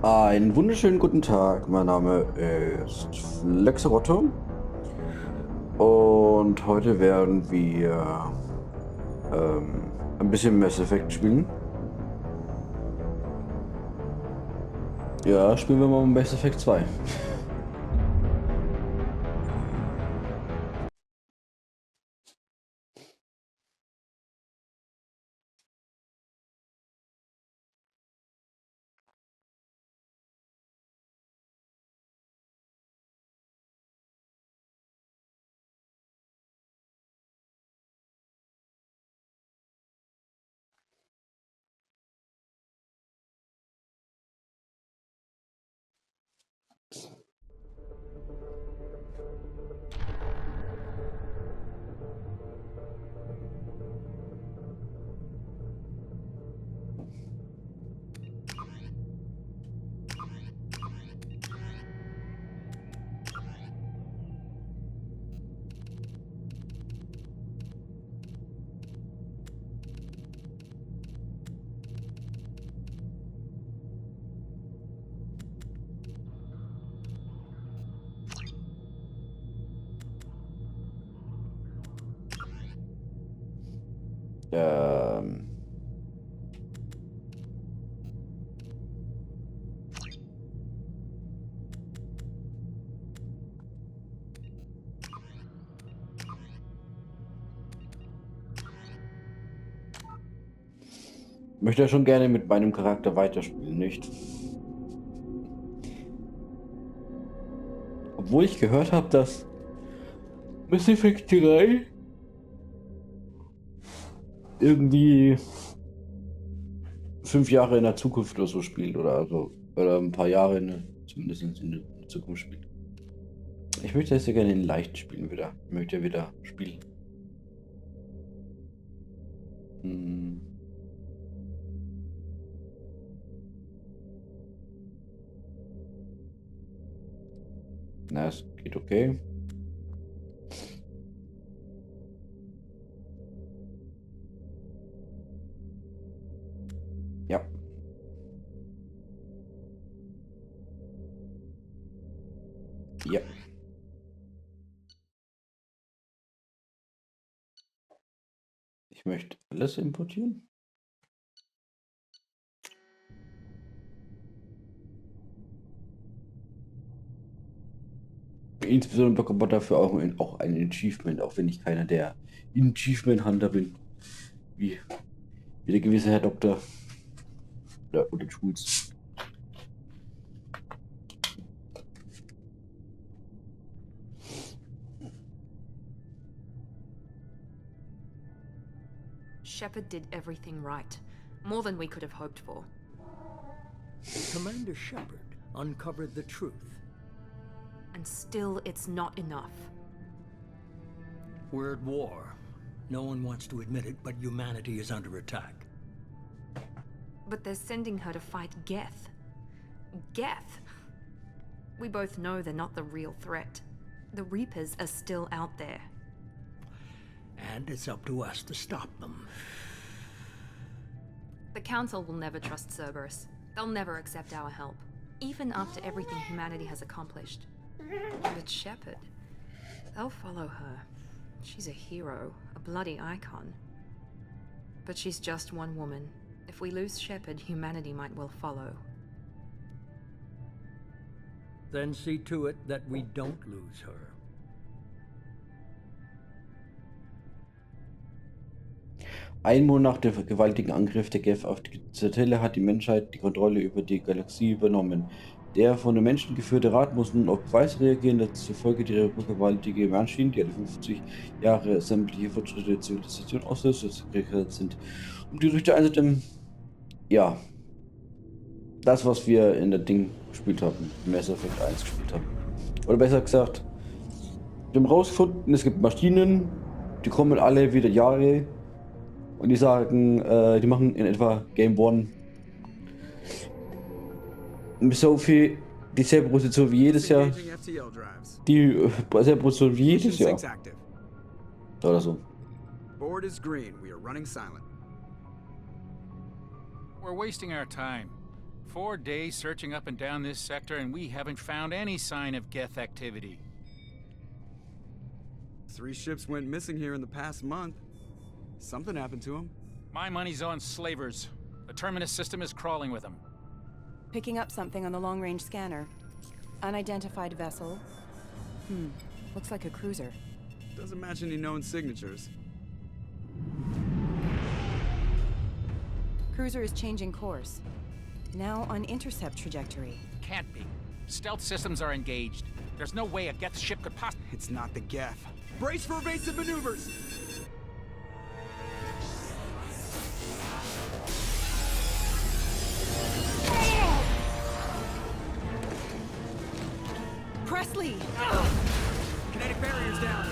Einen wunderschönen guten Tag. Mein Name ist Lexerotto und heute werden wir ein bisschen Mass Effect spielen. Ja, spielen wir mal Mass Effect 2. Ähm, möchte ja schon gerne mit meinem Charakter weiterspielen, nicht? Obwohl ich gehört habe, dass Mass Effect 3 irgendwie 5 Jahre in der Zukunft oder so spielt oder ein paar Jahre zumindest in der Zukunft spielt. Ich möchte jetzt ja gerne in leicht spielen wieder. Ich möchte ja wieder spielen. Hm. Na, es geht okay. Ja. Ja. Ich möchte alles importieren. Insbesondere bekommt man dafür auch ein Achievement, auch wenn ich keiner der Achievement-Hunter bin. Wie der gewisse Herr Doktor. Oder Schulz. Shepard did everything right. More than we could have hoped for. Commander Shepard uncovered the truth. And still, it's not enough. We're at war. No one wants to admit it, but humanity is under attack. But they're sending her to fight Geth. Geth! We both know they're not the real threat. The Reapers are still out there. And it's up to us to stop them. The Council will never trust Cerberus. They'll never accept our help, even after everything humanity has accomplished. But Shepard, they'll follow her. She's a hero, a bloody icon. But she's just one woman. If we lose Shepard, humanity might well follow. Then see to it that we don't lose her. Ein Monat nach dem gewaltigen Angriff der Geth auf die Zitadelle hat die Menschheit die Kontrolle über die Galaxie übernommen. Der von den Menschen geführte Rat muss nun auf Beweise reagieren, dass zufolge die gewaltige Maschinen, die alle 50 Jahre sämtliche Fortschritte der Zivilisation auslöst, sind. Um die Gerüchte einzudämmen, ja, das, was wir in der Ding gespielt haben, im Mass Effect 1 gespielt haben. Oder besser gesagt, wir haben rausgefunden, es gibt Maschinen, die kommen alle wieder Jahre. Und die sagen, die machen in etwa Game One so viel dieselbe Position wie jedes Jahr. Dieselbe Position wie jedes Jahr. Oder so. Board is green. We are running silent. We're wasting our time. 4 days searching up and down this sector, and we haven't found any sign of Geth activity. 3 ships went missing here in the past month. Something happened to them. My money's on slavers. The Terminus system is crawling with them. Picking up something on the long-range scanner. Unidentified vessel. Looks like a cruiser. Doesn't match any known signatures. Cruiser is changing course. Now on intercept trajectory. Can't be. Stealth systems are engaged. There's no way a Geth ship could possibly... It's not the Geth. Brace for evasive maneuvers! Presley! Kinetic barriers down.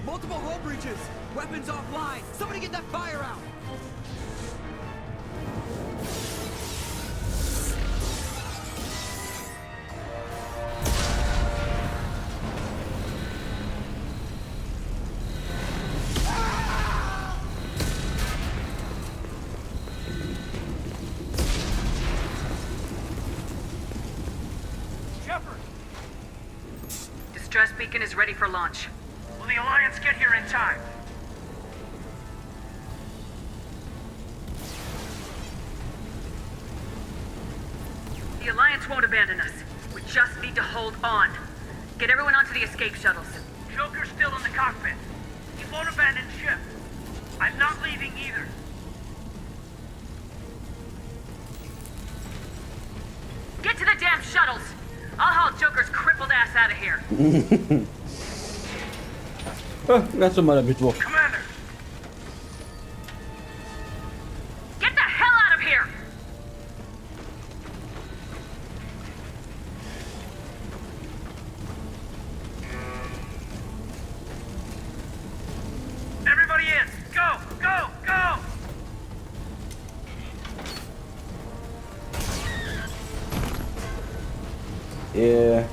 Multiple hull breaches. Weapons offline. Somebody get that fire out. Distress beacon is ready for launch. Will the Alliance get here in time? The Alliance won't abandon us. We just need to hold on. Get everyone onto the escape shuttles. Joker's still in the cockpit. He won't abandon ship. I'm not leaving either. Get to the damn shuttles! I'll haul Joker's crippled ass out of here. Ganz normaler Mittwoch. Commander! Get the hell out of here! Everybody in! Go! Go! Go! Yeah.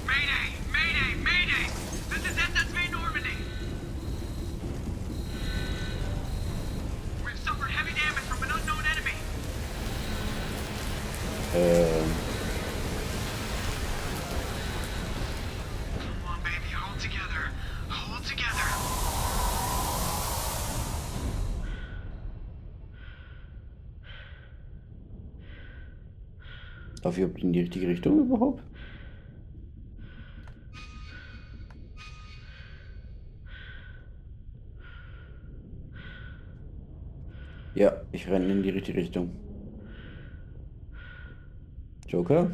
Mayday! Mayday! Mayday! This is SSV Normandy! We've suffered heavy damage from an unknown enemy. Come on, baby. Hold together. Hold together. Darf ich in die richtige Richtung überhaupt? Ja, ich renne in die richtige Richtung. Joker?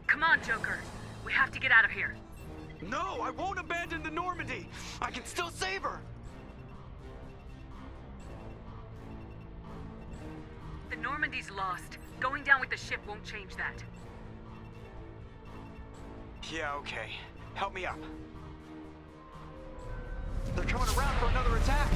Come on, Joker. We have to get out of here. No, I won't abandon the Normandy. I can still save her. The Normandy's lost. Going down with the ship won't change that. Yeah, okay. Help me up. They're coming around for another attack.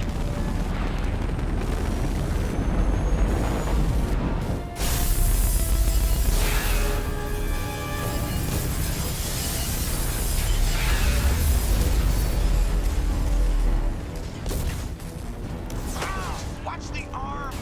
Watch the arm!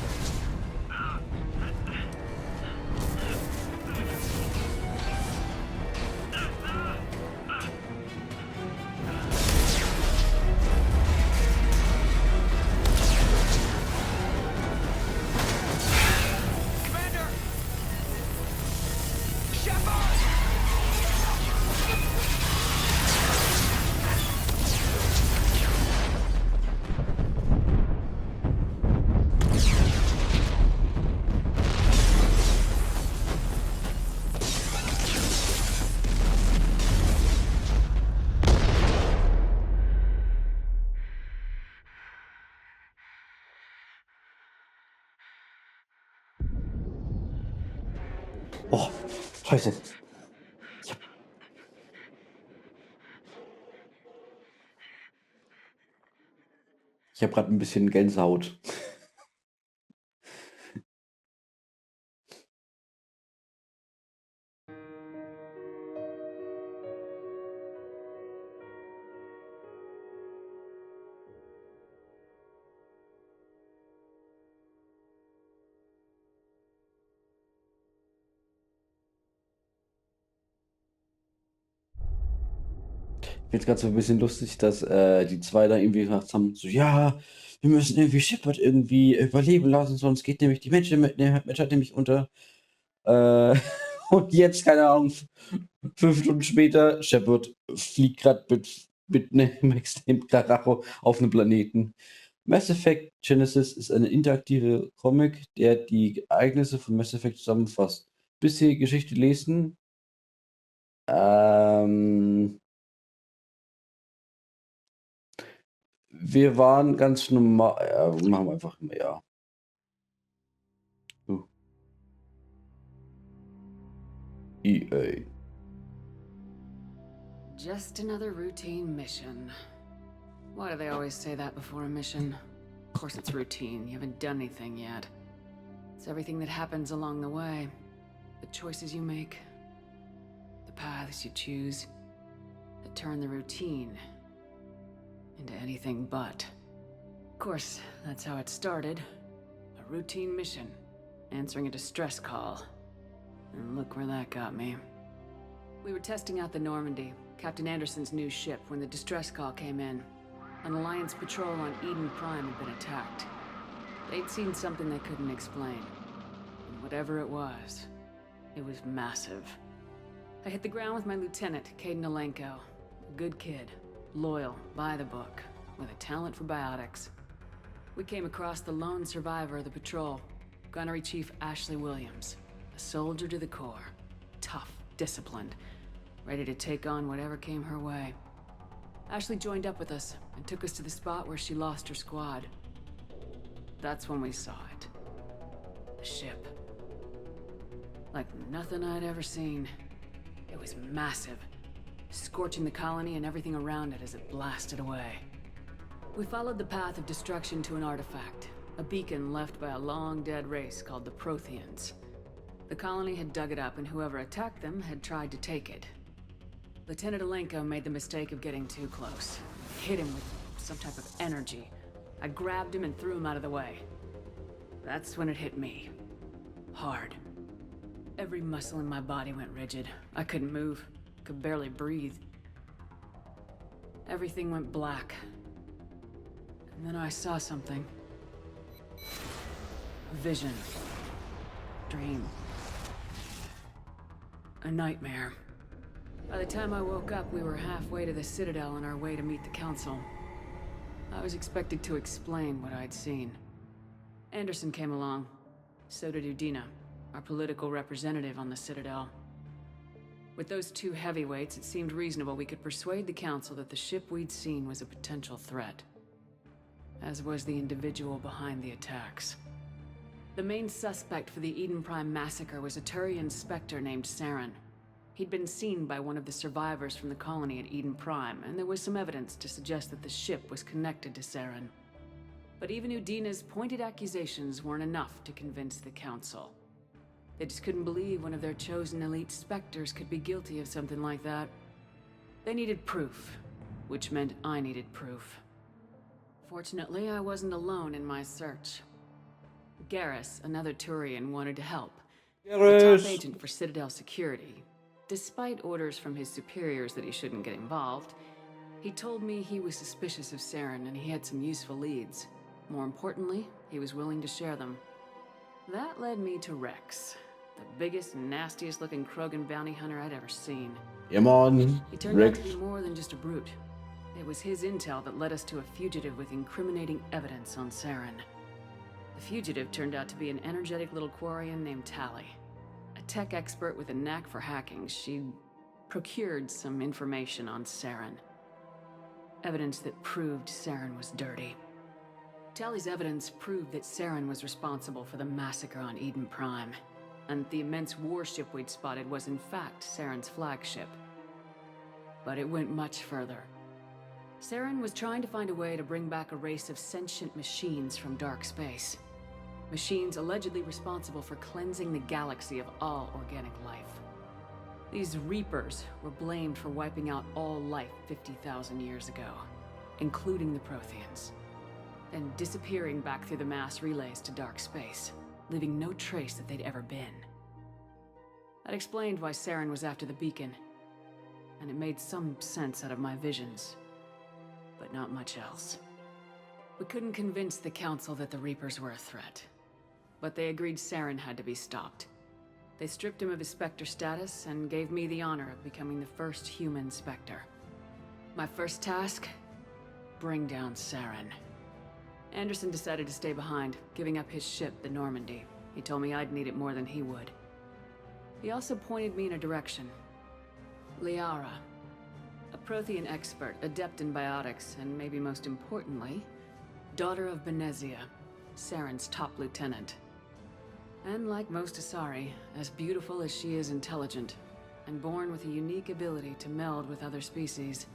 Scheiße. Ich habe gerade ein bisschen Gänsehaut. Ich finde es gerade so ein bisschen lustig, dass die zwei da irgendwie gesagt haben, so ja, wir müssen irgendwie Shepard irgendwie überleben lassen, sonst geht nämlich die Menschheit nämlich unter. Äh, und jetzt, keine Ahnung, 5 Stunden später, Shepard fliegt gerade mit einem extremen Karacho auf einem Planeten. Mass Effect Genesis ist eine interaktive Comic, der die Ereignisse von Mass Effect zusammenfasst. Bisher Geschichte lesen. Ähm, Wir waren ganz normal. Ja, machen wir einfach immer, ja. So. EA. Just another routine mission. Why do they always say that before a mission? Of course it's routine. You haven't done anything yet. It's everything that happens along the way. The choices you make. The paths you choose. That turn the routine into anything but. Of course, that's how it started. A routine mission. Answering a distress call. And look where that got me. We were testing out the Normandy, Captain Anderson's new ship, when the distress call came in. An Alliance patrol on Eden Prime had been attacked. They'd seen something they couldn't explain. And whatever it was massive. I hit the ground with my lieutenant, Caden Alenko. A good kid, loyal, by the book, with a talent for biotics. We came across the lone survivor of the patrol, Gunnery Chief Ashley Williams. A soldier to the core. Tough, disciplined, ready to take on whatever came her way. Ashley joined up with us and took us to the spot where she lost her squad. That's when we saw it. The ship. Like nothing I'd ever seen. It was massive, scorching the colony and everything around it as it blasted away. We followed the path of destruction to an artifact, a beacon left by a long-dead race called the Protheans. The colony had dug it up, and whoever attacked them had tried to take it. Lieutenant Alenko made the mistake of getting too close. Hit him with some type of energy. I grabbed him and threw him out of the way. That's when it hit me. Hard. Every muscle in my body went rigid. I couldn't move. Could barely breathe. Everything went black. And then I saw something. A vision. Dream. A nightmare. By the time I woke up, we were halfway to the Citadel on our way to meet the Council. I was expected to explain what I'd seen. Anderson came along. So did Udina, our political representative on the Citadel. With those two heavyweights, it seemed reasonable we could persuade the Council that the ship we'd seen was a potential threat. As was the individual behind the attacks. The main suspect for the Eden Prime massacre was a Turian Spectre named Saren. He'd been seen by one of the survivors from the colony at Eden Prime, and there was some evidence to suggest that the ship was connected to Saren. But even Udina's pointed accusations weren't enough to convince the Council. They just couldn't believe one of their chosen elite Spectres could be guilty of something like that. They needed proof, which meant I needed proof. Fortunately, I wasn't alone in my search. Garrus, another Turian, wanted to help. A top agent for Citadel security. Despite orders from his superiors that he shouldn't get involved, he told me he was suspicious of Saren and he had some useful leads. More importantly, he was willing to share them. That led me to Rex, the biggest, nastiest looking Krogan bounty hunter I'd ever seen. Ja, Mann. He turned out to be more than just a brute. It was his intel that led us to a fugitive with incriminating evidence on Saren. The fugitive turned out to be an energetic little Quarian named Tally. A tech expert with a knack for hacking, she'd procured some information on Saren. Evidence that proved Saren was dirty. Tally's evidence proved that Saren was responsible for the massacre on Eden Prime. and the immense warship we'd spotted was in fact Saren's flagship. But it went much further. Saren was trying to find a way to bring back a race of sentient machines from dark space. Machines allegedly responsible for cleansing the galaxy of all organic life. These Reapers were blamed for wiping out all life 50,000 years ago, including the Protheans, then disappearing back through the mass relays to dark space, leaving no trace that they'd ever been. That explained why Saren was after the beacon, and it made some sense out of my visions, but not much else. We couldn't convince the Council that the Reapers were a threat, but they agreed Saren had to be stopped. They stripped him of his Spectre status and gave me the honor of becoming the first human Spectre. My first task? Bring down Saren. Anderson decided to stay behind, giving up his ship, the Normandy. He told me I'd need it more than he would. He also pointed me in a direction. Liara. A Prothean expert, adept in biotics, and maybe most importantly, daughter of Benezia, Saren's top lieutenant. And like most Asari, as beautiful as she is intelligent, and born with a unique ability to meld with other species,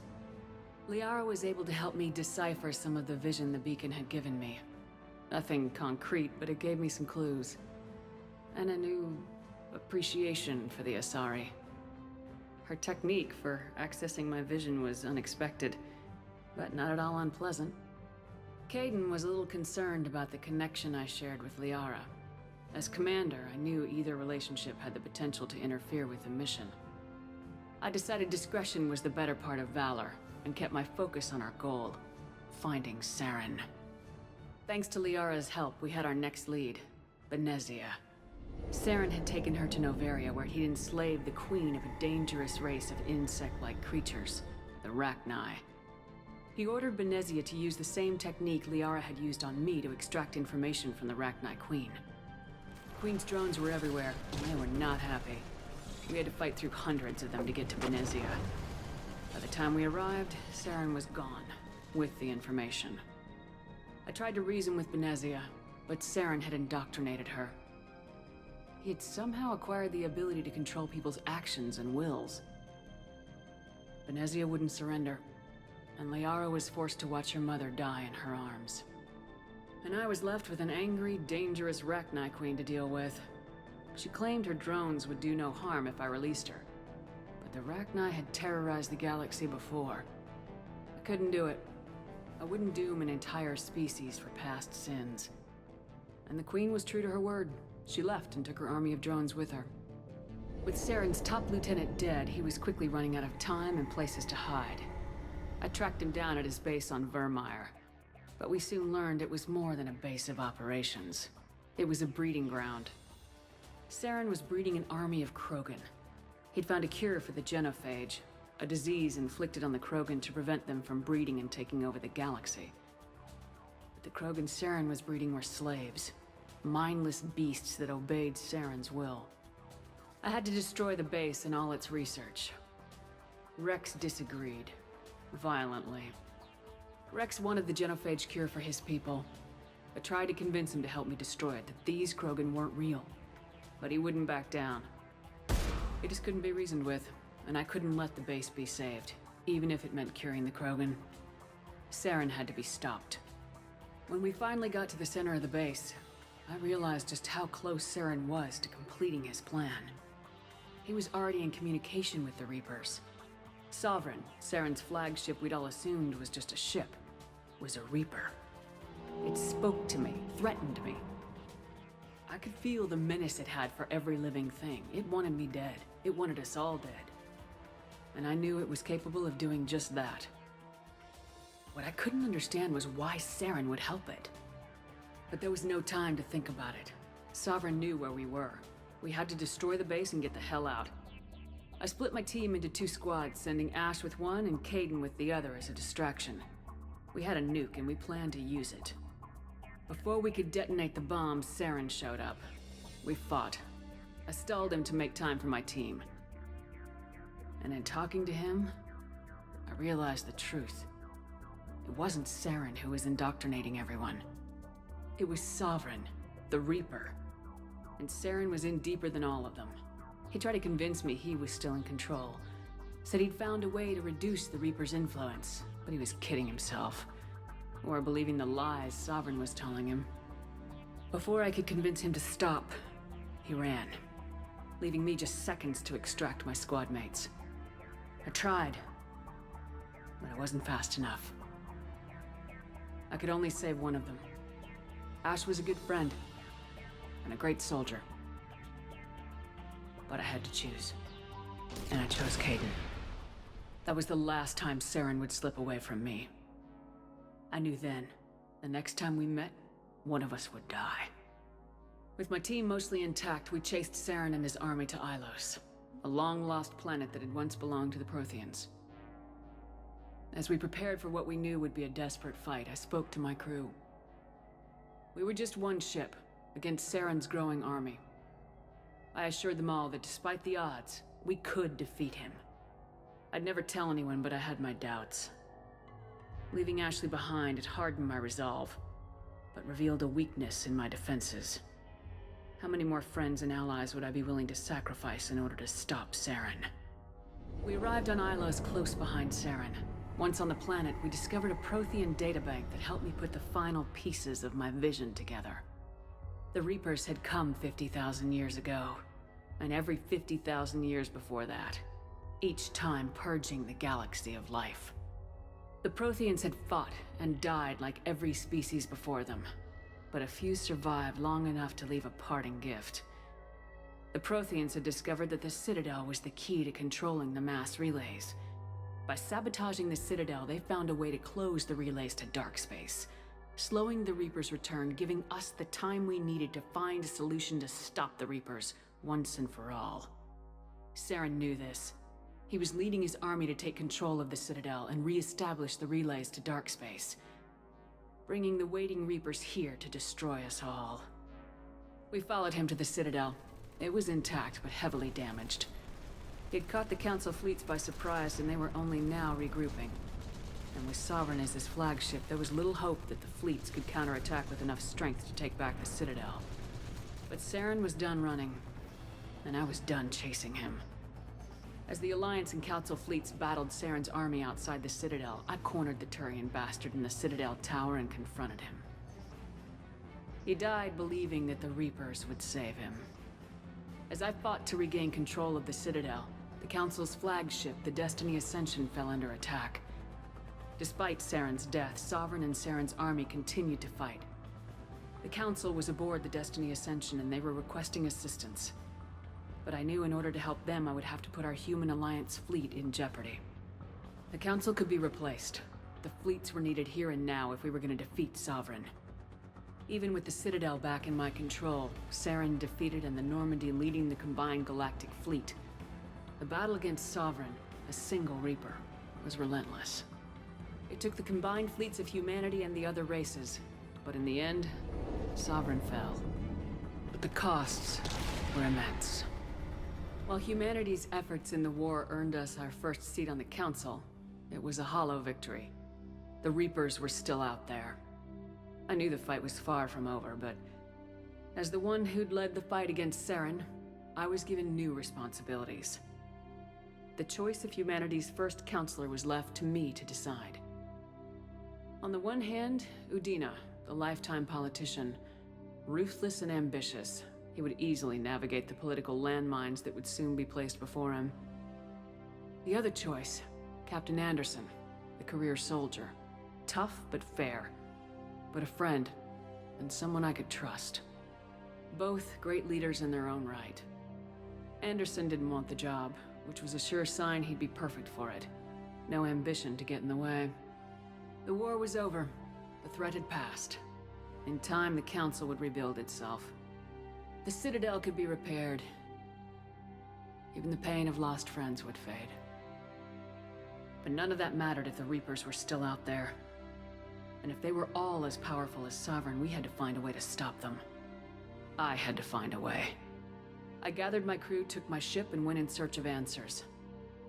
Liara was able to help me decipher some of the vision the beacon had given me. Nothing concrete, but it gave me some clues. And a new appreciation for the Asari. Her technique for accessing my vision was unexpected, but not at all unpleasant. Caden was a little concerned about the connection I shared with Liara. As commander, I knew either relationship had the potential to interfere with the mission. I decided discretion was the better part of valor, and kept my focus on our goal, finding Saren. Thanks to Liara's help, we had our next lead, Benezia. Saren had taken her to Noveria, where he'd enslaved the queen of a dangerous race of insect-like creatures, the Rachni. He ordered Benezia to use the same technique Liara had used on me to extract information from the Rachni queen. The queen's drones were everywhere, and they were not happy. We had to fight through hundreds of them to get to Benezia. By the time we arrived, Saren was gone, with the information. I tried to reason with Benezia, but Saren had indoctrinated her. He had somehow acquired the ability to control people's actions and wills. Benezia wouldn't surrender, and Liara was forced to watch her mother die in her arms. And I was left with an angry, dangerous Rachni queen to deal with. She claimed her drones would do no harm if I released her. But the Rachni had terrorized the galaxy before. I couldn't do it. I wouldn't doom an entire species for past sins. And the Queen was true to her word. She left and took her army of drones with her. With Saren's top lieutenant dead, he was quickly running out of time and places to hide. I tracked him down at his base on Vermeer, but we soon learned it was more than a base of operations. It was a breeding ground. Saren was breeding an army of Krogan. He'd found a cure for the genophage, a disease inflicted on the Krogan to prevent them from breeding and taking over the galaxy. But the Krogan Saren was breeding were slaves, mindless beasts that obeyed Saren's will. I had to destroy the base and all its research. Rex disagreed, violently. Rex wanted the genophage cure for his people. I tried to convince him to help me destroy it, that these Krogan weren't real. But he wouldn't back down. He just couldn't be reasoned with, and I couldn't let the base be saved, even if it meant curing the Krogan. Saren had to be stopped. When we finally got to the center of the base, I realized just how close Saren was to completing his plan. He was already in communication with the Reapers. Sovereign, Saren's flagship we'd all assumed was just a ship, was a Reaper. It spoke to me, threatened me. I could feel the menace it had for every living thing. It wanted me dead. It wanted us all dead. And I knew it was capable of doing just that. What I couldn't understand was why Saren would help it. But there was no time to think about it. Sovereign knew where we were. We had to destroy the base and get the hell out. I split my team into 2 squads, sending Ash with one and Caden with the other as a distraction. We had a nuke and we planned to use it. Before we could detonate the bomb, Saren showed up. We fought. I stalled him to make time for my team. And in talking to him, I realized the truth. It wasn't Saren who was indoctrinating everyone. It was Sovereign, the Reaper. and Saren was in deeper than all of them. He tried to convince me he was still in control. Said he'd found a way to reduce the Reaper's influence, but he was kidding himself. Or believing the lies Sovereign was telling him. Before I could convince him to stop, he ran, leaving me just seconds to extract my squad mates. I tried, but I wasn't fast enough. I could only save one of them. Ash was a good friend, and a great soldier. But I had to choose. And I chose Caden. That was the last time Saren would slip away from me. I knew then, the next time we met, one of us would die. With my team mostly intact, we chased Saren and his army to Ilos, a long-lost planet that had once belonged to the Protheans. As we prepared for what we knew would be a desperate fight, I spoke to my crew. We were just one ship, against Saren's growing army. I assured them all that despite the odds, we could defeat him. I'd never tell anyone, but I had my doubts. Leaving Ashley behind had hardened my resolve, but revealed a weakness in my defenses. How many more friends and allies would I be willing to sacrifice in order to stop Saren? We arrived on Ilos close behind Saren. Once on the planet, we discovered a Prothean databank that helped me put the final pieces of my vision together. The Reapers had come 50,000 years ago, and every 50,000 years before that, each time purging the galaxy of life. The Protheans had fought and died like every species before them, but a few survived long enough to leave a parting gift. The Protheans had discovered that the Citadel was the key to controlling the mass relays. By sabotaging the Citadel, they found a way to close the relays to dark space, slowing the Reapers' return, giving us the time we needed to find a solution to stop the Reapers once and for all. Saren knew this. He was leading his army to take control of the Citadel and re-establish the relays to dark space, bringing the waiting Reapers here to destroy us all. We followed him to the Citadel. It was intact, but heavily damaged. He had caught the Council fleets by surprise, and they were only now regrouping. And with Sovereign as his flagship, there was little hope that the fleets could counterattack with enough strength to take back the Citadel. But Saren was done running, and I was done chasing him. As the Alliance and Council fleets battled Saren's army outside the Citadel, I cornered the Turian bastard in the Citadel tower and confronted him. He died believing that the Reapers would save him. As I fought to regain control of the Citadel, the Council's flagship, the Destiny Ascension, fell under attack. Despite Saren's death, Sovereign and Saren's army continued to fight. The Council was aboard the Destiny Ascension and they were requesting assistance. But I knew in order to help them, I would have to put our human Alliance fleet in jeopardy. The Council could be replaced. The fleets were needed here and now if we were going to defeat Sovereign. Even with the Citadel back in my control, Saren defeated and the Normandy leading the combined galactic fleet. The battle against Sovereign, a single Reaper, was relentless. It took the combined fleets of humanity and the other races, but in the end, Sovereign fell. But the costs were immense. While humanity's efforts in the war earned us our first seat on the Council, it was a hollow victory. The Reapers were still out there. I knew the fight was far from over, but as the one who'd led the fight against Saren, I was given new responsibilities. The choice of humanity's first counselor was left to me to decide. On the one hand, Udina, the lifetime politician, ruthless and ambitious. He would easily navigate the political landmines that would soon be placed before him. The other choice, Captain Anderson, the career soldier. Tough but fair, but a friend, and someone I could trust. Both great leaders in their own right. Anderson didn't want the job, which was a sure sign he'd be perfect for it. No ambition to get in the way. The war was over. The threat had passed. In time, the Council would rebuild itself. The Citadel could be repaired. Even the pain of lost friends would fade. But none of that mattered if the Reapers were still out there. And if they were all as powerful as Sovereign, we had to find a way to stop them. I had to find a way. I gathered my crew, took my ship, and went in search of answers.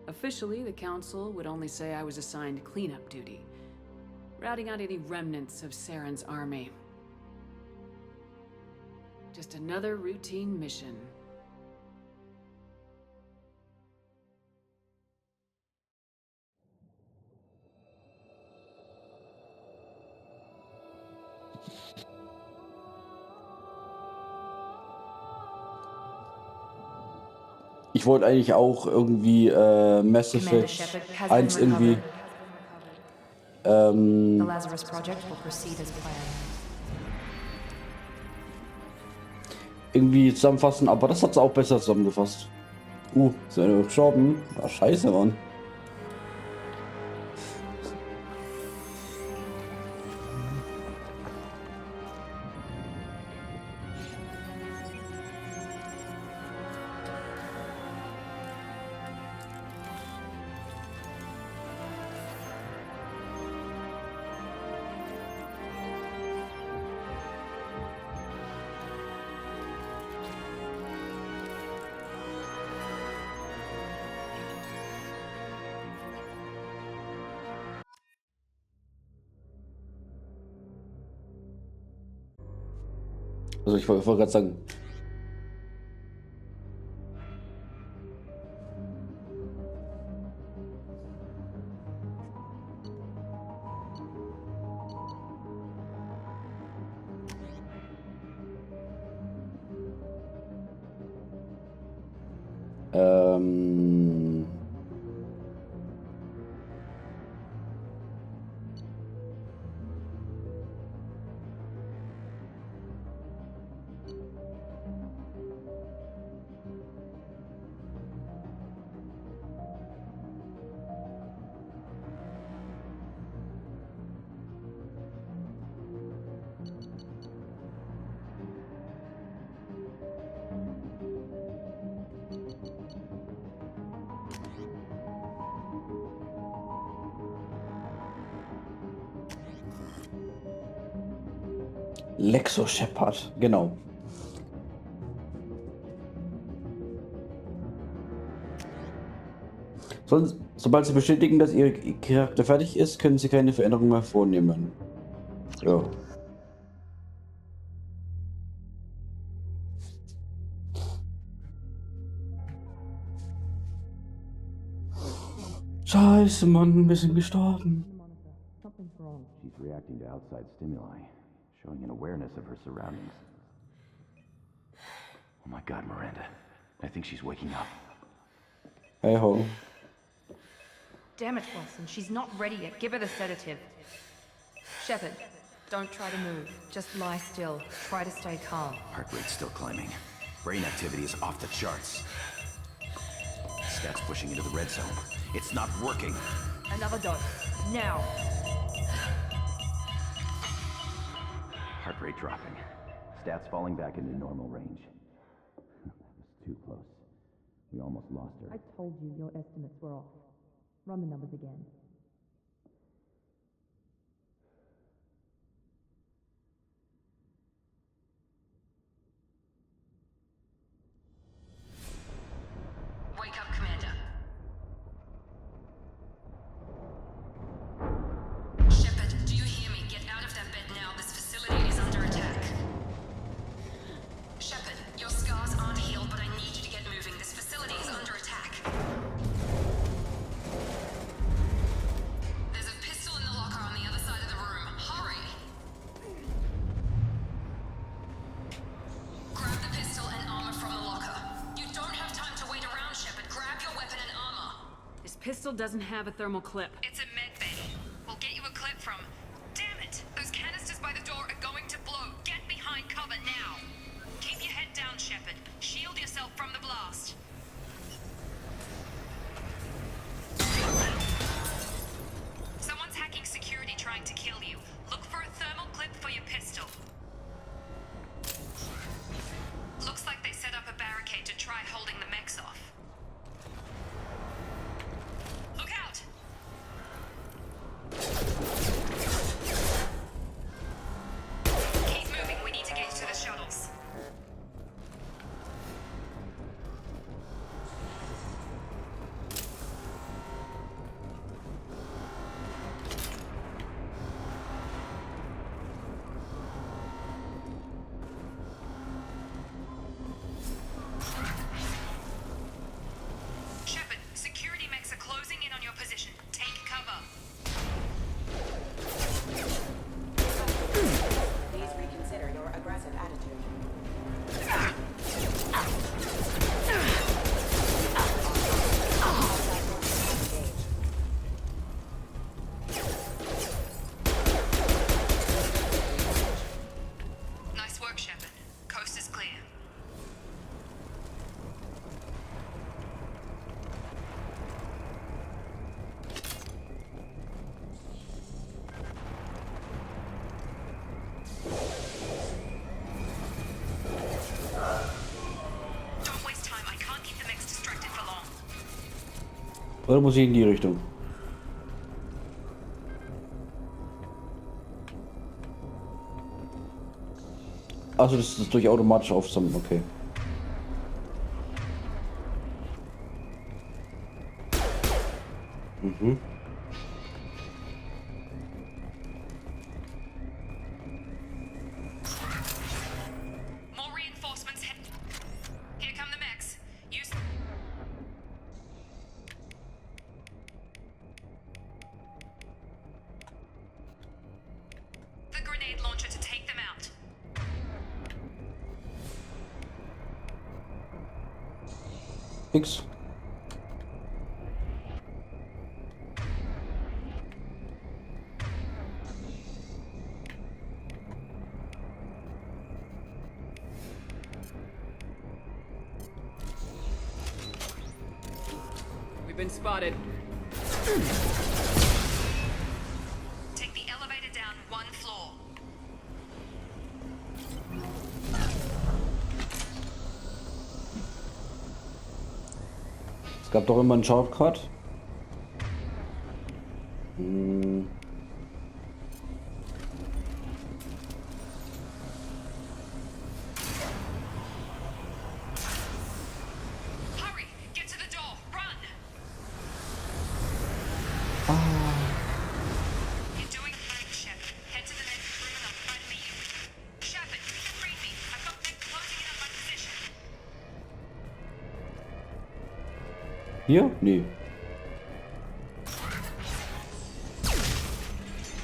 Officially, the Council would only say I was assigned cleanup duty, routing out any remnants of Saren's army. Just another routine mission. Ich wollte eigentlich auch irgendwie Mass Commander Effect Shepard has 1 been irgendwie recovered. The Lazarus Project will proceed as planned. irgendwie zusammenfassen, aber das hat es auch besser zusammengefasst. Ist einer gestorben? Ah, scheiße, Mann. Also ich wollte gerade sagen, ähm, Lexo Shepard, genau. Sobald Sie bestätigen, dass Ihr Charakter fertig ist, können Sie keine Veränderungen mehr vornehmen. Ja. Scheiße, Mann, wir sind gestorben. She's reacting to outside stimuli, showing an awareness of her surroundings. Oh my God, Miranda. I think she's waking up. Hey ho. Damn it, Watson. She's not ready yet. Give her the sedative. Shepard, don't try to move. Just lie still. Try to stay calm. Heart rate's still climbing. Brain activity is off the charts. Stats pushing into the red zone. It's not working. Another dose. Now. Heart rate dropping. Stats falling back into normal range. That was too close. We almost lost her. I told you your estimates were off. Run the numbers again. Wake up, Commander. Shepard, do you hear me? Get out of that bed now. This facility is under attack. Shepard, your scars aren't healed, but I need you to get moving. This facility is under attack. There's a pistol in the locker on the other side of the room. Hurry! Grab the pistol and armor from the locker. You don't have time to wait around, Shepard. Grab your weapon and armor. This pistol doesn't have a thermal clip. It's a med bay. We'll get you a clip from... Damn it! Those canisters by the door are going to blow. Get behind cover now. Keep your head down, Shepard. Shield yourself from the blast. Someone's hacking security trying to kill you. Look for a thermal clip for your pistol. Looks like they set up a barricade to try holding the mechs off. Look out! Oder muss ich in die Richtung? Also das ist durch automatisch aufsammeln, okay. Mhm. More reinforcements. Here come the mechs. Use. The grenade launcher to take them out. X. We've been spotted. Take the elevator down one floor. Es gab doch immer einen Shortcut. Hm. Hurry! Get to the door! Run! You're doing fine, Shep. Head to the next room and I'll try to meet you. Shepard, you can read me. I've got them closing in on my position. Hier? Nee.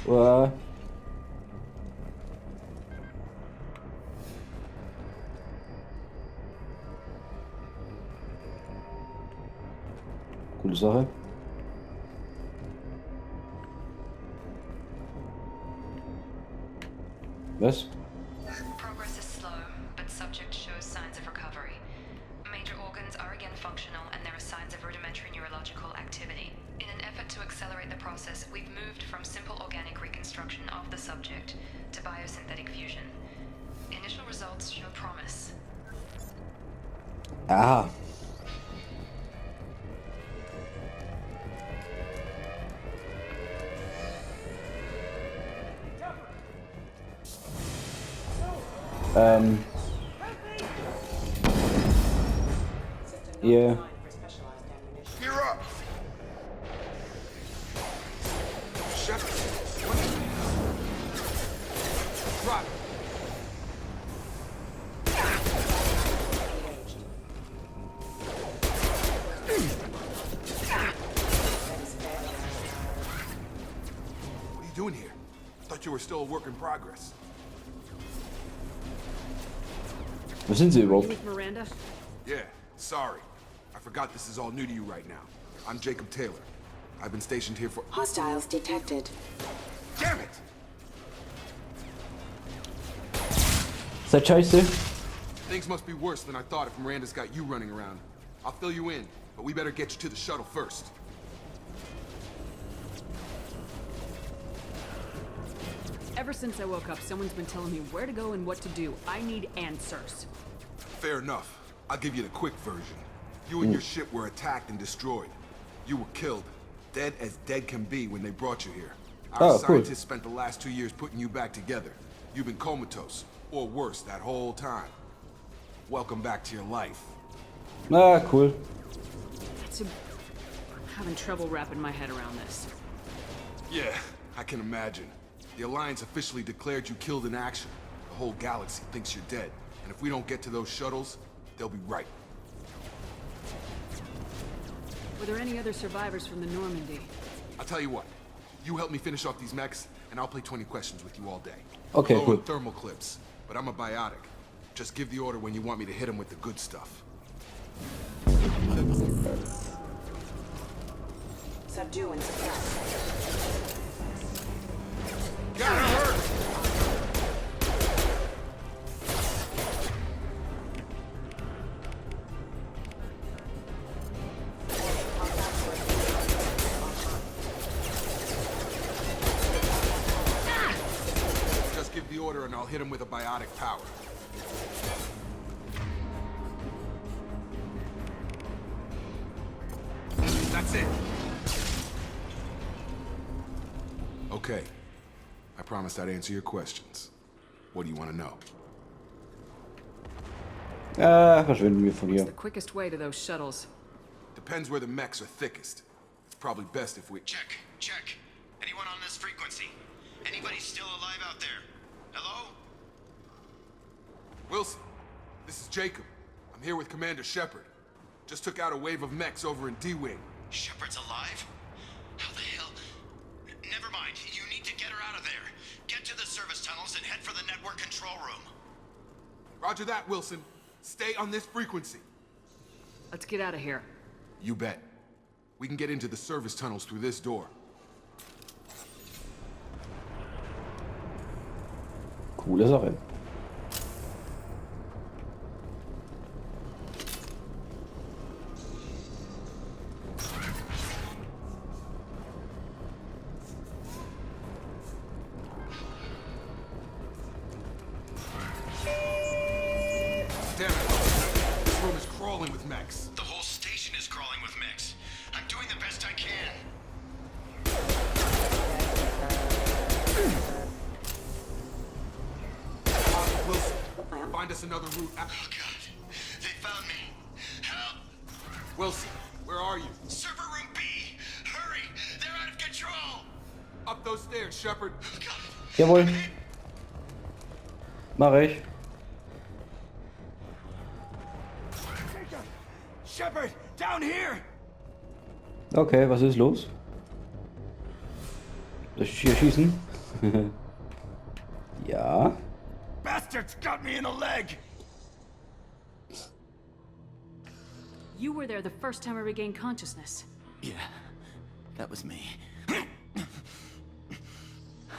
Uah. Coole Sache. Was? Progress is slow, but subject shows signs of recovery. Major organs are again functional, and there are signs of rudimentary neurological activity. In an effort to accelerate the process, we've moved from simple organic reconstruction of the subject to biosynthetic fusion. Initial results show promise. Ah. Yeah. You're up. Shut up. Drop. What are you doing here? Thought you were still a work in progress. Wo sind sie You überhaupt? with Miranda? Yeah, sorry. I forgot this is all new to you right now. I'm Jacob Taylor. I've been stationed here for— Hostiles detected. Damn it! Seid scheiße. Things must be worse than I thought if Miranda's got you running around. I'll fill you in, but we better get you to the shuttle first. Ever since I woke up, someone's been telling me where to go and what to do. I need answers. Fair enough. I'll give you the quick version. You and your ship were attacked and destroyed. You were killed. Dead as dead can be when they brought you here. Our Oh, cool. scientists spent the last 2 years putting you back together. You've been comatose, or worse, that whole time. Welcome back to your life. Ah, cool. I'm having trouble wrapping my head around this. Yeah, I can imagine. The Alliance officially declared you killed in action. The whole galaxy thinks you're dead. And if we don't get to those shuttles, they'll be right. Were there any other survivors from the Normandy? I'll tell you what. You help me finish off these mechs, and I'll play 20 questions with you all day. Okay, Low cool. on thermal clips, but I'm a biotic. Just give the order when you want me to hit them with the good stuff. Subdue and suppress. Gotta hurt! Just give the order and I'll hit him with a biotic power. That's it. Okay. I promised I'd answer your questions. What do you want to know? Verschwinden wir von What's hier. the quickest way to those shuttles? Depends where the mechs are thickest. It's probably best if we... Check, check. Anyone on this frequency? Anybody still alive out there? Hello? Wilson, this is Jacob. I'm here with Commander Shepard. Just took out a wave of mechs over in D-Wing. Shepard's alive? How the hell? Never mind. You need to get her out of there. Get to the service tunnels and head for the network control room. Roger that, Wilson. Stay on this frequency. Let's get out of here. You bet. We can get into the service tunnels through this door. Coole Sache. Damn it. This room is crawling with mechs. The whole station is crawling with mechs. I'm doing the best I can. Wilson, find us another route out. Oh god. They found me. Help! Wilson, where are you? Server room B! Hurry! They're out of control! Up those stairs, Shepard. Oh god. Jawohl. Mach ich. Shepard! Down here! Okay, was ist los? Soll ich hier schießen? Ja. Bastards got me in the leg! You were there the first time I regained consciousness. Yeah, that was me. How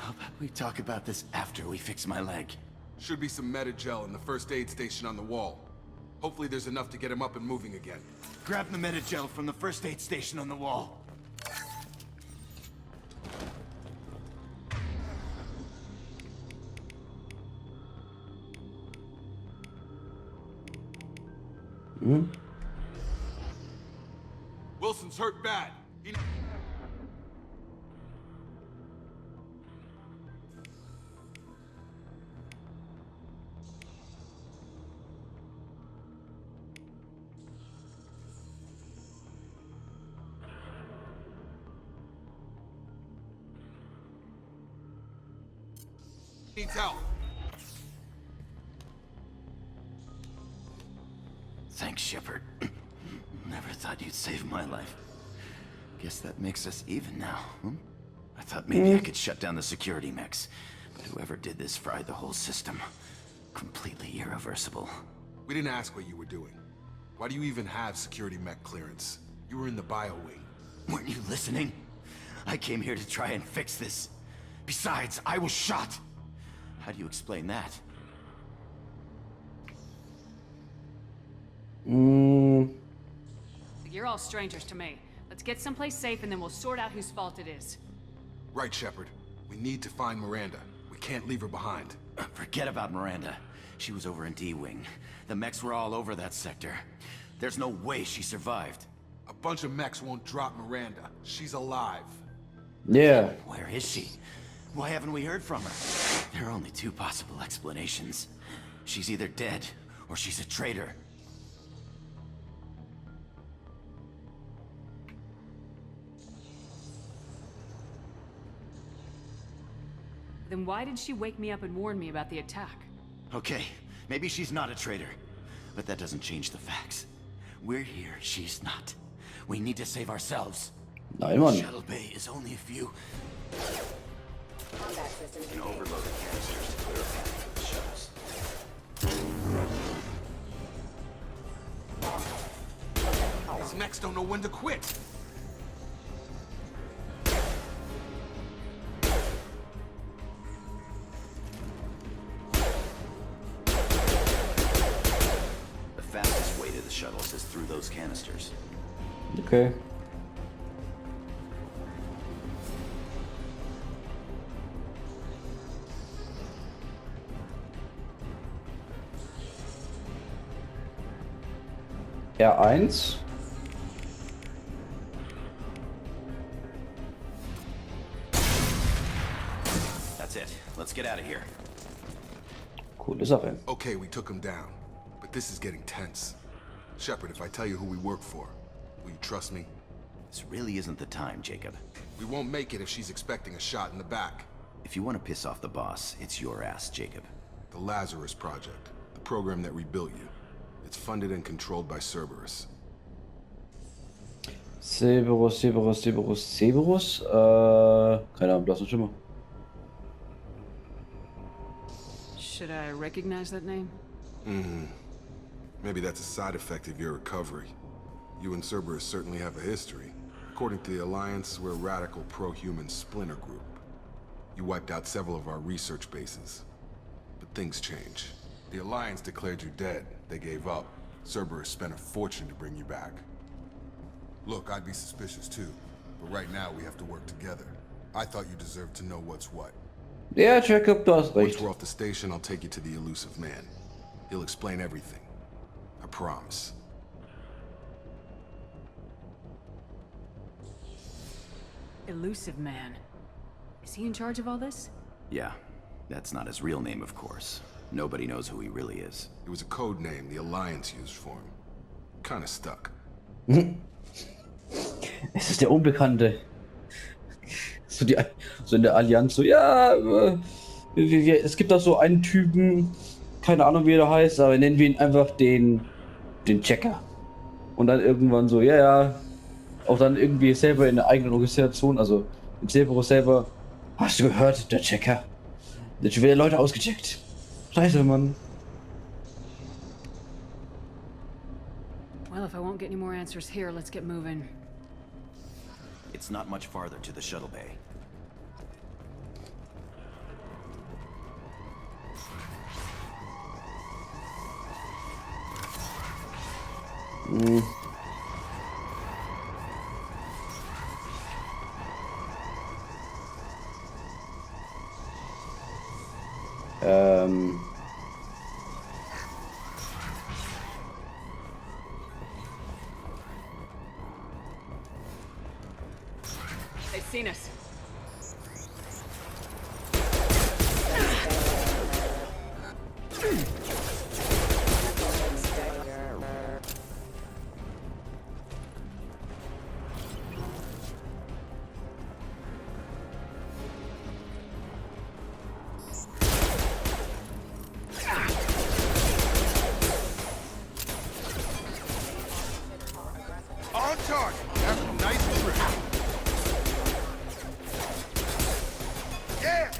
about we talk about this after we fix my leg? Should be some meta-gel in the first aid station on the wall. Hopefully there's enough to get him up and moving again. Grab the meta-gel from the first aid station on the wall. Wilson's hurt bad. He... needs help. Thanks, Shepard. Never thought you'd save my life. Guess that makes us even now, hmm? I thought maybe I could shut down the security mechs, but whoever did this fried the whole system. Completely irreversible. We didn't ask what you were doing. Why do you even have security mech clearance? You were in the bio wing. Weren't you listening? I came here to try and fix this. Besides, I was shot. How do you explain that? You're all strangers to me. Let's get someplace safe and then we'll sort out whose fault it is. Right, Shepard. We need to find Miranda. We can't leave her behind. Forget about Miranda. She was over in D-Wing. The mechs were all over that sector. There's no way she survived. A bunch of mechs won't drop Miranda. She's alive. Yeah. Where is she? Why haven't we heard from her? There are only two possible explanations. She's either dead, or she's a traitor. Then why did she wake me up and warn me about the attack? Okay, maybe she's not a traitor, but that doesn't change the facts. We're here, she's not. We need to save ourselves. Nein, Mann. Shuttle Bay is only a few... Combat system and overloaded canisters to clear a path for the shuttles. These mechs don't know when to quit. The fastest way to the shuttles is through those canisters. Okay. R1. That's it. Let's get out of here. Coole Sache. Okay, we took him down. But this is getting tense. Shepard, if I tell you who we work for, will you trust me? This really isn't the time, Jacob. We won't make it if she's expecting a shot in the back. If you want to piss off the boss, it's your ass, Jacob. The Lazarus Project, the program that rebuilt you. It's funded and controlled by Cerberus. Cerberus. Keine Ahnung, blassen Schimmer. Should I recognize that name? Maybe that's a side effect of your recovery. You and Cerberus certainly have a history. According to the Alliance, we're a radical pro-human splinter group. You wiped out several of our research bases. But things change. The Alliance declared you dead. They gave up. Cerberus spent a fortune to bring you back. Look, I'd be suspicious too. But right now we have to work together. I thought you deserved to know what's what. Ja, Jacob, du hast Once recht. we're off the station, I'll take you to the elusive man. He'll explain everything. I promise. Elusive man. Is he in charge of all this? Yeah, that's not his real name, of course. Nobody knows who he really is. It was a code name the Alliance used for him. Kinda stuck. Es ist der Unbekannte. So, so in der Allianz, so, ja, es gibt da so einen Typen, keine Ahnung wie er heißt, aber nennen wir ihn einfach den Checker. Und dann irgendwann so, ja, auch dann irgendwie selber in der eigenen Organisation, also im Cerberus selber, hast du gehört, der Checker? Der hat schon wieder Leute ausgecheckt. Scheiße, Mann. Well, if I won't get any more answers here, let's get moving. It's not much farther to the shuttle bay. They've seen us. On target! That's a nice grip. Yeah!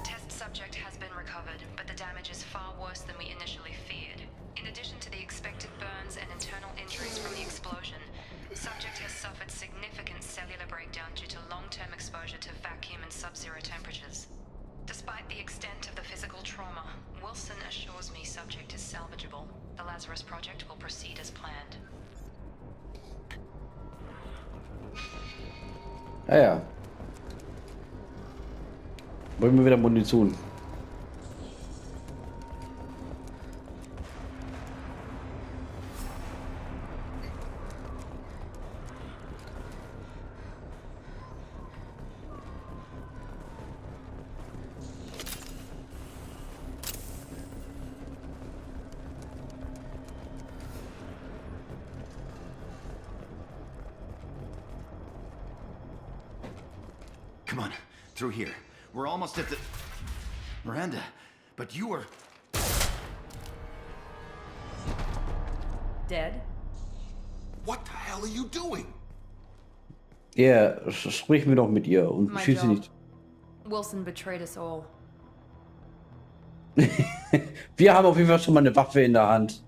Test subject has been recovered, but the damage is far worse than we initially feared. In addition to the expected burns and internal injuries from the explosion, subject has suffered significant cellular breakdown due to long-term exposure to vacuum and sub-zero temperatures. Despite the extent of the physical trauma, Wilson assures me subject is salvageable. The Lazarus Project will proceed as planned. Ja. Wollen wir wieder Munition? Come on, through here. We're almost at the... Miranda, but you were... Dead? What the hell are you doing? Ja, sprich mir doch mit ihr und My schieß sie job. nicht. Wilson betrayed us all. Wir haben auf jeden Fall schon mal eine Waffe in der Hand.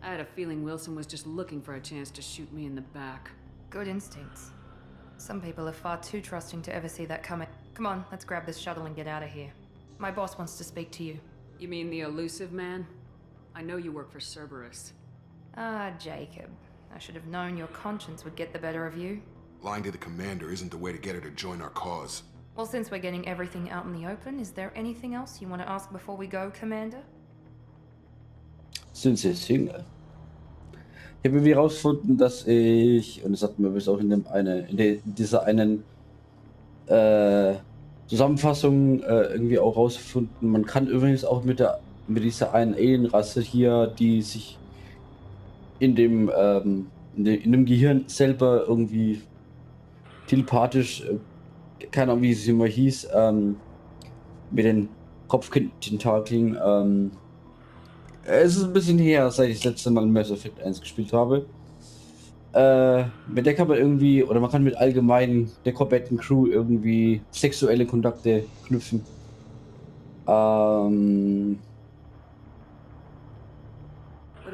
I had a feeling Wilson was just looking for a chance to shoot me in the back. Good instincts. Some people are far too trusting to ever see that coming. Come on, let's grab this shuttle and get out of here. My boss wants to speak to you. You mean the elusive man? I know you work for Cerberus. Ah, Jacob. I should have known your conscience would get the better of you. Lying to the commander isn't the way to get her to join our cause. Well, since we're getting everything out in the open, is there anything else you want to ask before we go, Commander? Sind sie Single? Ich habe irgendwie herausgefunden, dass ich, und das hatten wir bis auch in dieser einen Zusammenfassung irgendwie auch rausgefunden, man kann übrigens auch mit dieser einen Alienrasse hier, die sich in dem Gehirn selber irgendwie telepathisch, keine Ahnung, wie es immer hieß, mit den Kopfkindtentakeln, es ist ein bisschen her, seit ich das letzte Mal Mass Effect 1 gespielt habe. Mit der kann man irgendwie, oder man kann mit allgemein der kompletten Crew irgendwie sexuelle Kontakte knüpfen. What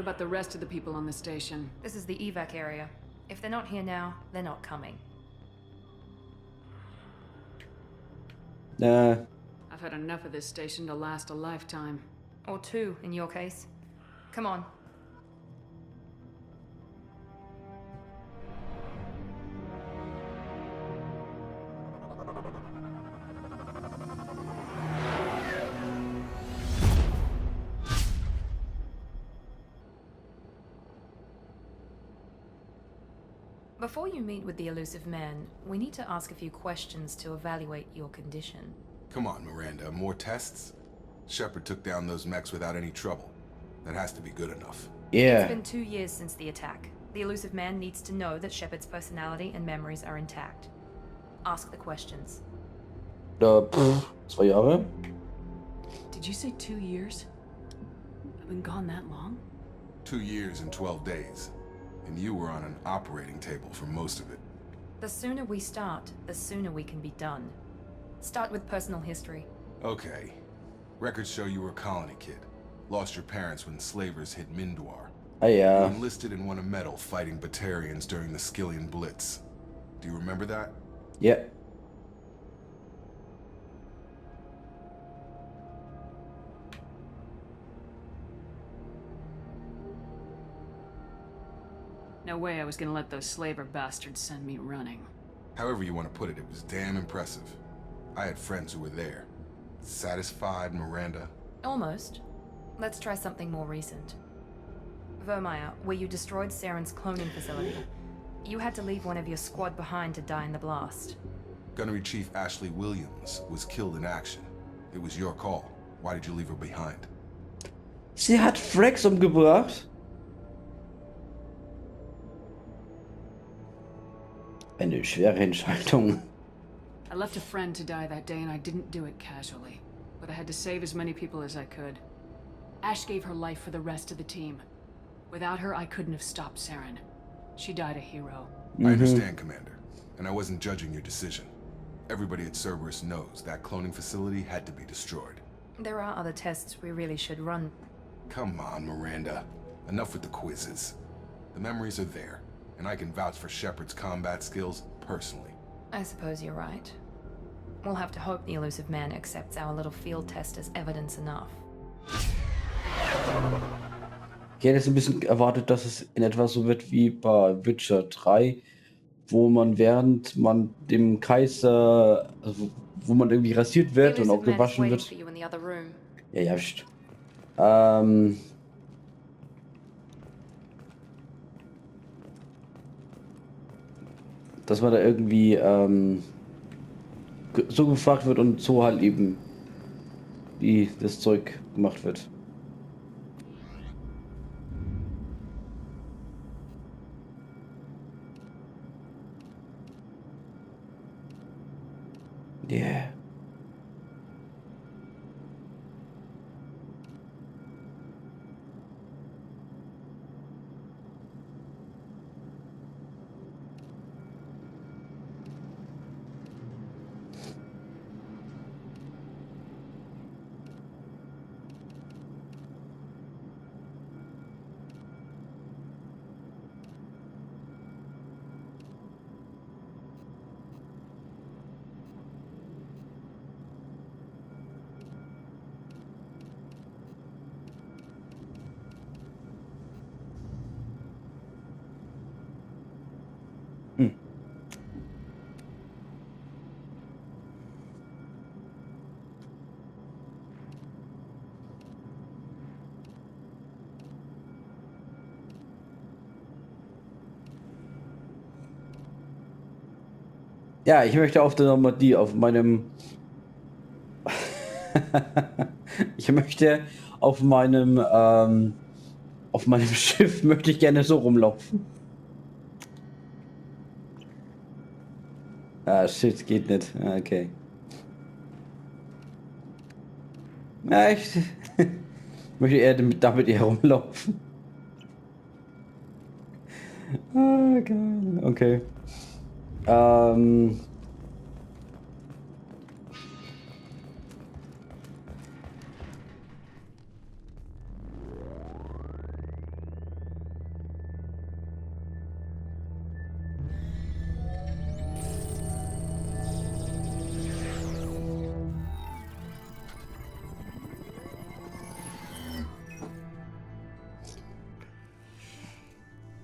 about the rest of the people on the station? This is the evac area. If they're not here now, they're not coming. I've had enough of this station to last a lifetime. Or two, in your case. Come on. Before you meet with the elusive man, we need to ask a few questions to evaluate your condition. Come on, Miranda, more tests? Shepard took down those mechs without any trouble. That has to be good enough. Yeah. It's been 2 years since the attack. The elusive man needs to know that Shepard's personality and memories are intact. Ask the questions. 2 Jahre. Did you say 2 years? I've been gone that long? 2 years and 12 days. And you were on an operating table for most of it. The sooner we start, the sooner we can be done. Start with personal history. Okay. Records show you were a colony kid. Lost your parents when slavers hit Mindwar. You enlisted and won a medal fighting Batarians during the Skillian Blitz. Do you remember that? Yeah. No way I was gonna let those slaver bastards send me running. However you want to put it, it was damn impressive. I had friends who were there. Satisfied, Miranda? Almost. Let's try something more recent. Vermeer, where you destroyed Saren's cloning facility. You had to leave one of your squad behind to die in the blast. Gunnery Chief Ashley Williams was killed in action. It was your call. Why did you leave her behind? Sie hat Frax umgebracht. Eine schwere Entscheidung. I left a friend to die that day and I didn't do it casually. But I had to save as many people as I could. Ash gave her life for the rest of the team. Without her, I couldn't have stopped Saren. She died a hero. I understand, Commander. And I wasn't judging your decision. Everybody at Cerberus knows that cloning facility had to be destroyed. There are other tests we really should run. Come on, Miranda. Enough with the quizzes. The memories are there, and I can vouch for Shepard's combat skills personally. I suppose you're right. We'll have to hope the elusive man accepts our little field test as evidence enough. Ich hätte jetzt ein bisschen erwartet, dass es in etwa so wird wie bei Witcher 3, wo man während man dem Kaiser, also wo man irgendwie rasiert wird und auch gewaschen wird. Ja, ja, pst. Dass man da irgendwie so gefragt wird und so halt eben wie das Zeug gemacht wird. Yeah. Ja, ich möchte auf der Normandie, auf meinem... Ich möchte auf meinem Schiff möchte ich gerne so rumlaufen. Ah, shit, geht nicht. Ah, okay. Ja, ich möchte eher damit eher rumlaufen. Ah, geil. Okay.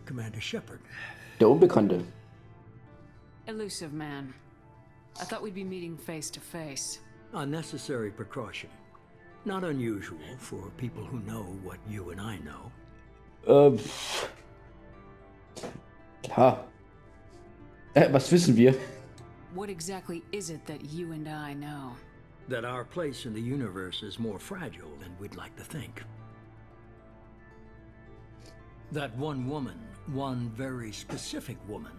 Commander Shepard. Der Unbekannte. Elusive man. I thought we'd be meeting face to face. Unnecessary precaution. Not unusual for people who know what you and I know. Klar. Was wissen wir? What exactly is it that you and I know? That our place in the universe is more fragile than we'd like to think. That one woman, one very specific woman,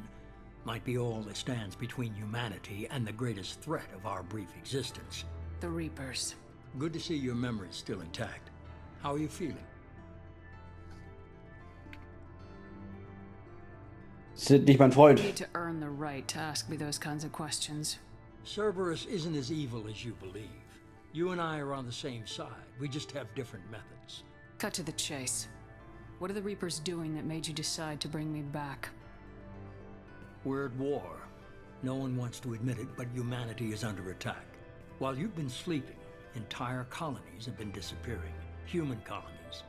might be all that stands between humanity and the greatest threat of our brief existence. The Reapers. Good to see your memory's still intact. How are you feeling? Sind nicht mein Freund. You need to earn the right to ask me those kinds of questions. Cerberus isn't as evil as you believe. You and I are on the same side. We just have different methods. Cut to the chase. What are the Reapers doing that made you decide to bring me back? We're at war. No one wants to admit it, but humanity is under attack. While you've been sleeping, entire colonies have been disappearing. Human colonies.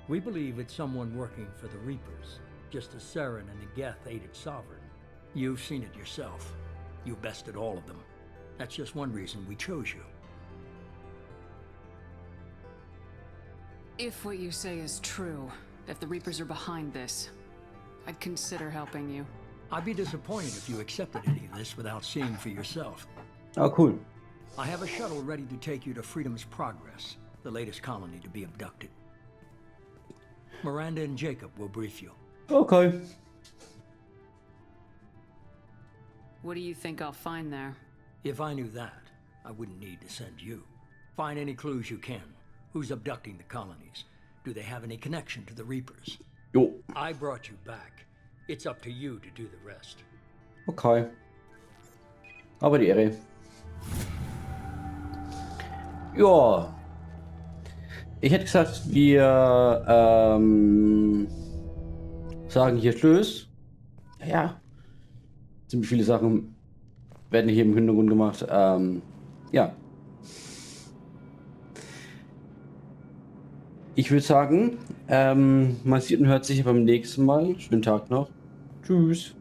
We believe it's someone working for the Reapers, just as Saren and the Geth aided Sovereign. You've seen it yourself. You bested all of them. That's just one reason we chose you. If what you say is true, if the Reapers are behind this, I'd consider helping you. I'd be disappointed if you accepted any of this without seeing for yourself. Oh, cool. I have a shuttle ready to take you to Freedom's Progress, the latest colony to be abducted. Miranda and Jacob will brief you. Okay. What do you think I'll find there? If I knew that, I wouldn't need to send you. Find any clues you can. Who's abducting the colonies? Do they have any connection to the Reapers? Jo. I brought you back. It's up to you to do the rest. Okay. Aber die Ehre. Ja. Ich hätte gesagt, wir sagen hier Tschüss. Ja. Ziemlich viele Sachen werden hier im Hintergrund gemacht. Ja. Ich würde sagen, man sieht und hört sich beim nächsten Mal. Schönen Tag noch. Tschüss.